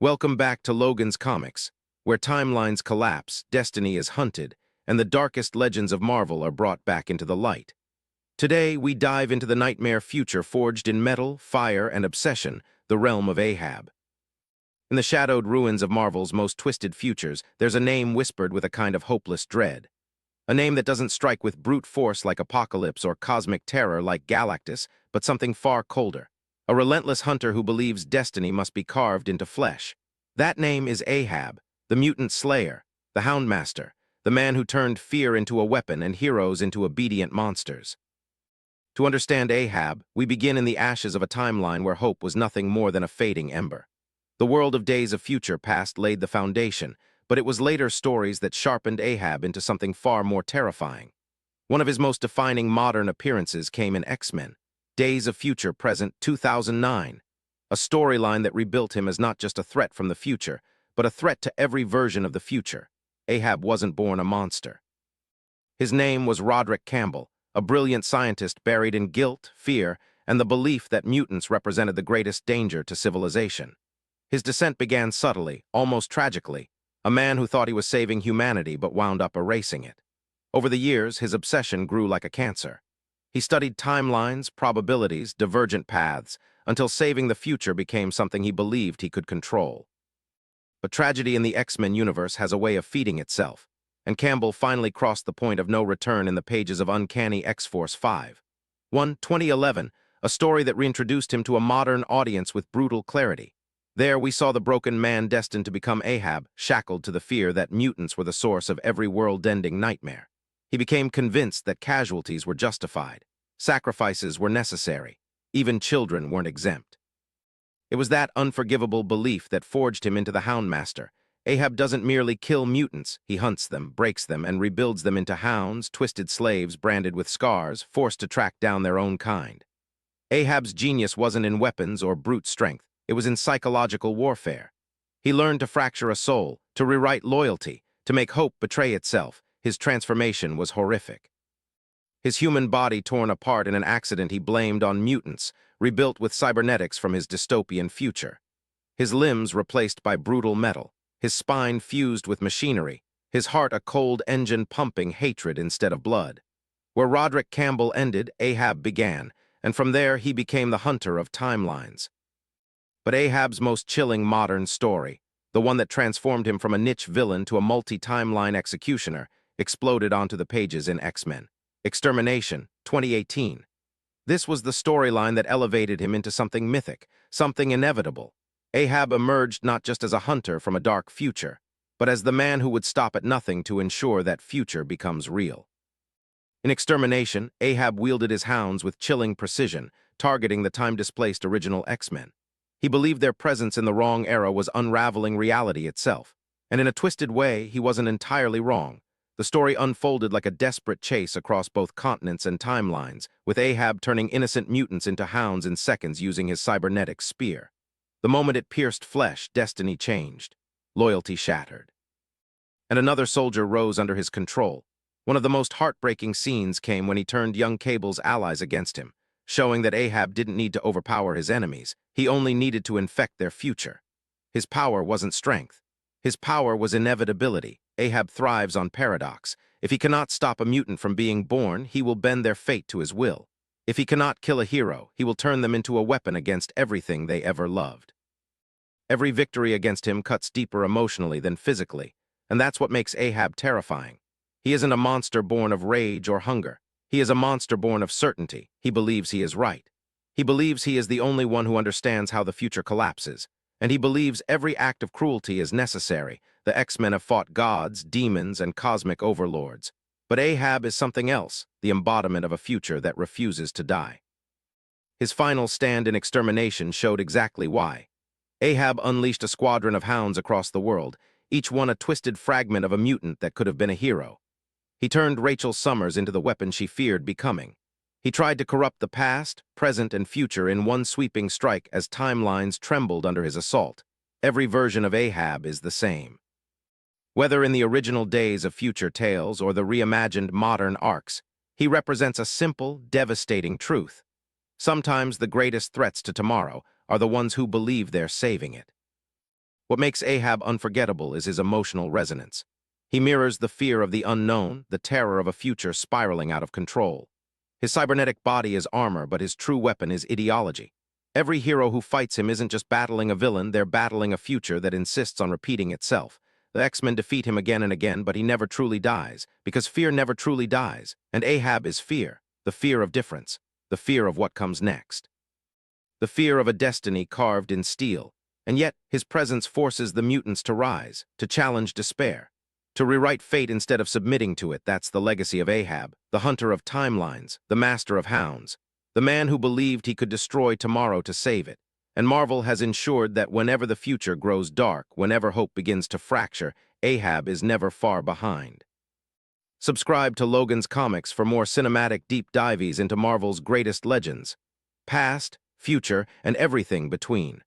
Welcome back to Logan's Comics, where timelines collapse, destiny is hunted, and the darkest legends of Marvel are brought back into the light. Today, we dive into the nightmare future forged in metal, fire, and obsession, the realm of Ahab. In the shadowed ruins of Marvel's most twisted futures, there's a name whispered with a kind of hopeless dread. A name that doesn't strike with brute force like Apocalypse or cosmic terror like Galactus, but something far colder. A relentless hunter who believes destiny must be carved into flesh. That name is Ahab, the mutant slayer, the Houndmaster, the man who turned fear into a weapon and heroes into obedient monsters. To understand Ahab, we begin in the ashes of a timeline where hope was nothing more than a fading ember. The world of Days of Future Past laid the foundation, but it was later stories that sharpened Ahab into something far more terrifying. One of his most defining modern appearances came in X-Men, Days of Future Present 2009, a storyline that rebuilt him as not just a threat from the future, but a threat to every version of the future. Ahab wasn't born a monster. His name was Roderick Campbell, a brilliant scientist buried in guilt, fear, and the belief that mutants represented the greatest danger to civilization. His descent began subtly, almost tragically, a man who thought he was saving humanity but wound up erasing it. Over the years, his obsession grew like a cancer. He studied timelines, probabilities, divergent paths, until saving the future became something he believed he could control. But tragedy in the X-Men universe has a way of feeding itself, and Campbell finally crossed the point of no return in the pages of Uncanny X-Force 5. 2011, a story that reintroduced him to a modern audience with brutal clarity. There we saw the broken man destined to become Ahab, shackled to the fear that mutants were the source of every world-ending nightmare. He became convinced that casualties were justified, sacrifices were necessary, even children weren't exempt. It was that unforgivable belief that forged him into the Houndmaster. Ahab doesn't merely kill mutants, he hunts them, breaks them, and rebuilds them into hounds, twisted slaves branded with scars, forced to track down their own kind. Ahab's genius wasn't in weapons or brute strength, it was in psychological warfare. He learned to fracture a soul, to rewrite loyalty, to make hope betray itself. His transformation was horrific. His human body torn apart in an accident he blamed on mutants, rebuilt with cybernetics from his dystopian future. His limbs replaced by brutal metal, his spine fused with machinery, his heart a cold engine pumping hatred instead of blood. Where Roderick Campbell ended, Ahab began, and from there he became the hunter of timelines. But Ahab's most chilling modern story, the one that transformed him from a niche villain to a multi-timeline executioner, exploded onto the pages in X-Men. Extermination, 2018. This was the storyline that elevated him into something mythic, something inevitable. Ahab emerged not just as a hunter from a dark future, but as the man who would stop at nothing to ensure that future becomes real. In Extermination, Ahab wielded his hounds with chilling precision, targeting the time-displaced original X-Men. He believed their presence in the wrong era was unraveling reality itself, and in a twisted way, he wasn't entirely wrong. The story unfolded like a desperate chase across both continents and timelines, with Ahab turning innocent mutants into hounds in seconds using his cybernetic spear. The moment it pierced flesh, destiny changed, loyalty shattered. And another soldier rose under his control. One of the most heartbreaking scenes came when he turned young Cable's allies against him, showing that Ahab didn't need to overpower his enemies, he only needed to infect their future. His power wasn't strength. His power was inevitability. Ahab thrives on paradox. If he cannot stop a mutant from being born, he will bend their fate to his will. If he cannot kill a hero, he will turn them into a weapon against everything they ever loved. Every victory against him cuts deeper emotionally than physically, and that's what makes Ahab terrifying. He isn't a monster born of rage or hunger. He is a monster born of certainty. He believes he is right. He believes he is the only one who understands how the future collapses, and he believes every act of cruelty is necessary. The X-Men have fought gods, demons, and cosmic overlords. But Ahab is something else, the embodiment of a future that refuses to die. His final stand in Extermination showed exactly why. Ahab unleashed a squadron of hounds across the world, each one a twisted fragment of a mutant that could have been a hero. He turned Rachel Summers into the weapon she feared becoming. He tried to corrupt the past, present, and future in one sweeping strike as timelines trembled under his assault. Every version of Ahab is the same. Whether in the original Days of Future tales or the reimagined modern arcs, he represents a simple, devastating truth. Sometimes the greatest threats to tomorrow are the ones who believe they're saving it. What makes Ahab unforgettable is his emotional resonance. He mirrors the fear of the unknown, the terror of a future spiraling out of control. His cybernetic body is armor, but his true weapon is ideology. Every hero who fights him isn't just battling a villain, they're battling a future that insists on repeating itself. The X-Men defeat him again and again, but he never truly dies, because fear never truly dies, and Ahab is fear, the fear of difference, the fear of what comes next. The fear of a destiny carved in steel, and yet his presence forces the mutants to rise, to challenge despair, to rewrite fate instead of submitting to it. That's the legacy of Ahab, the hunter of timelines, the master of hounds, the man who believed he could destroy tomorrow to save it. And Marvel has ensured that whenever the future grows dark, whenever hope begins to fracture, Ahab is never far behind. Subscribe to Logan's Comics for more cinematic deep dives into Marvel's greatest legends, past, future, and everything between.